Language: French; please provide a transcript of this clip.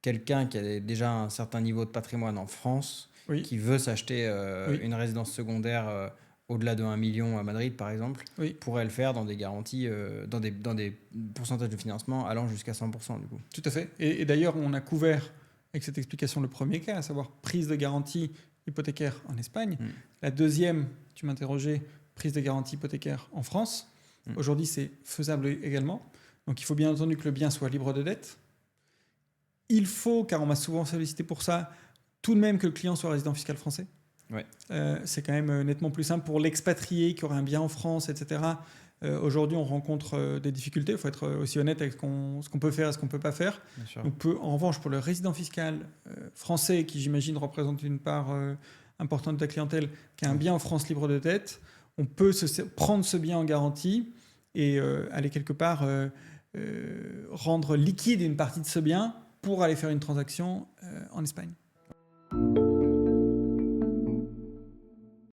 quelqu'un qui a déjà un certain niveau de patrimoine en France, Oui, qui veut s'acheter oui, une résidence secondaire au-delà de 1 million à Madrid, par exemple, oui, pourrait le faire dans des garanties, dans des pourcentages de financement allant jusqu'à 100% du coup. tout à fait. Et d'ailleurs, on a couvert avec cette explication le premier cas, à savoir prise de garantie hypothécaire en Espagne. Mm. La deuxième, tu m'interrogeais, prise de garantie hypothécaire en France. Mm. Aujourd'hui, c'est faisable également. Donc il faut bien entendu que le bien soit libre de dette. Il faut, car on m'a souvent sollicité pour ça, tout de même que le client soit résident fiscal français. Ouais. C'est quand même nettement plus simple pour l'expatrié qui aurait un bien en France, etc. Aujourd'hui, on rencontre des difficultés. Il faut être aussi honnête avec ce qu'on peut faire et ce qu'on ne peut pas faire. Bien sûr. Donc, en revanche, pour le résident fiscal français, qui j'imagine représente une part importante de la clientèle, qui a un bien en France libre de dette, on peut prendre ce bien en garantie et aller quelque part rendre liquide une partie de ce bien pour aller faire une transaction en Espagne.